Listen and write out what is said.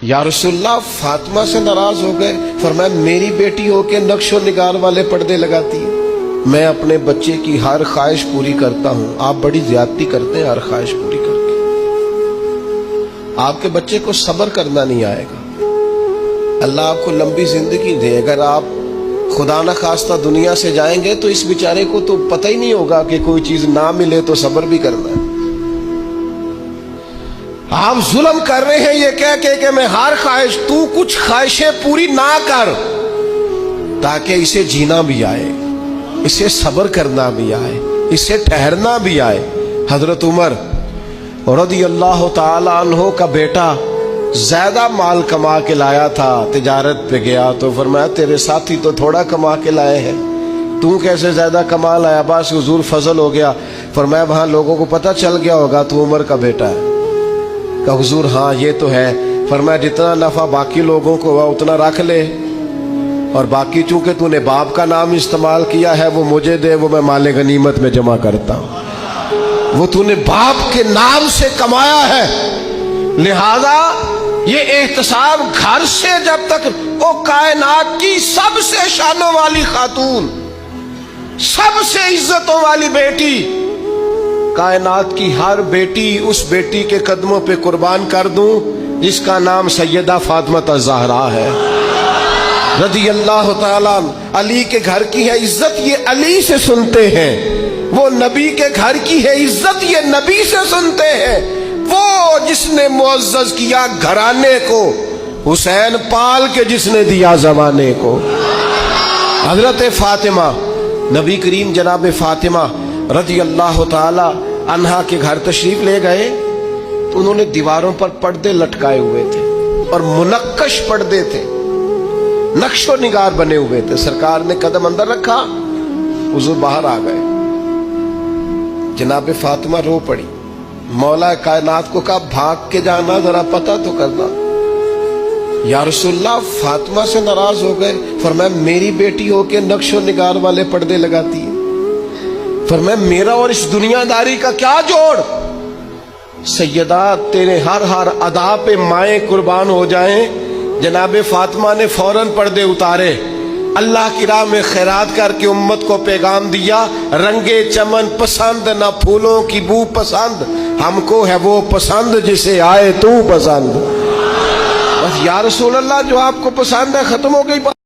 یا رسول اللہ فاطمہ سے ناراض ہو گئے، فرمایا میری بیٹی ہو کے نقش و نگار والے پردے لگاتی ہے، میں اپنے بچے کی ہر خواہش پوری کرتا ہوں، آپ بڑی زیادتی کرتے ہیں ہر خواہش پوری کر کے، آپ کے بچے کو صبر کرنا نہیں آئے گا۔ اللہ آپ کو لمبی زندگی دے، اگر آپ خدا نہ خواستہ دنیا سے جائیں گے تو اس بیچارے کو تو پتہ ہی نہیں ہوگا کہ کوئی چیز نہ ملے تو صبر بھی کرنا ہے۔ آپ ظلم کر رہے ہیں یہ کہہ کے کہ میں ہر خواہش، تو کچھ خواہشیں پوری نہ کر تاکہ اسے جینا بھی آئے، اسے صبر کرنا بھی آئے، اسے ٹھہرنا بھی آئے۔ حضرت عمر رضی اللہ تعالی عنہ کا بیٹا زیادہ مال کما کے لایا تھا، تجارت پہ گیا تو فرمایا تیرے ساتھی تو تھوڑا کما کے لائے ہیں، تو کیسے زیادہ کما لایا؟ بس حضور فضل ہو گیا۔ فرمایا وہاں لوگوں کو پتہ چل گیا ہوگا تو عمر کا بیٹا ہے۔ کہ حضور ہاں یہ تو ہے۔ فرمایا جتنا نفع باقی لوگوں کو ہوا اتنا رکھ لے، اور باقی چونکہ تو نے باپ کا نام استعمال کیا ہے وہ مجھے دے، وہ میں مال غنیمت میں جمع کرتا ہوں۔ وہ تو نے باپ کے نام سے کمایا ہے، لہذا یہ احتساب گھر سے جب تک وہ کائنات کی سب سے شانوں والی خاتون، سب سے عزتوں والی بیٹی، کائنات کی ہر بیٹی اس بیٹی کے قدموں پہ قربان کر دوں جس کا نام سیدہ فاطمہ الزہرا ہے رضی اللہ تعالیٰ۔ علی کے گھر کی ہے عزت، یہ علی سے سنتے ہیں، وہ نبی کے گھر کی ہے عزت، یہ نبی سے سنتے ہیں۔ وہ جس نے معزز کیا گھرانے کو، حسین پال کے جس نے دیا زمانے کو۔ حضرت فاطمہ، نبی کریم جناب فاطمہ رضی اللہ تعالی عنہا کے گھر تشریف لے گئے تو انہوں نے دیواروں پر پردے لٹکائے ہوئے تھے اور منقش پردے تھے، نقش و نگار بنے ہوئے تھے۔ سرکار نے قدم اندر رکھا، حضور باہر آ گئے، جناب فاطمہ رو پڑی، مولا کائنات کو کہا بھاگ کے جانا، ذرا پتہ تو کرنا۔ یا رسول اللہ فاطمہ سے ناراض ہو گئے، فرمایا میری بیٹی ہو کے نقش و نگار والے پردے لگاتی ہے، فرمایا میرا اور اس دنیا داری کا کیا جوڑ؟ سیدہ تیرے ہر ادا پہ مائیں قربان ہو جائیں۔ جناب فاطمہ نے فوراً پردے اتارے، اللہ کی راہ میں خیرات کر کے امت کو پیغام دیا، رنگے چمن پسند نہ پھولوں کی بو پسند، ہم کو ہے وہ پسند جسے آئے تو پسند۔ بس یا رسول اللہ جو آپ کو پسند ہے ختم ہو گئی بات۔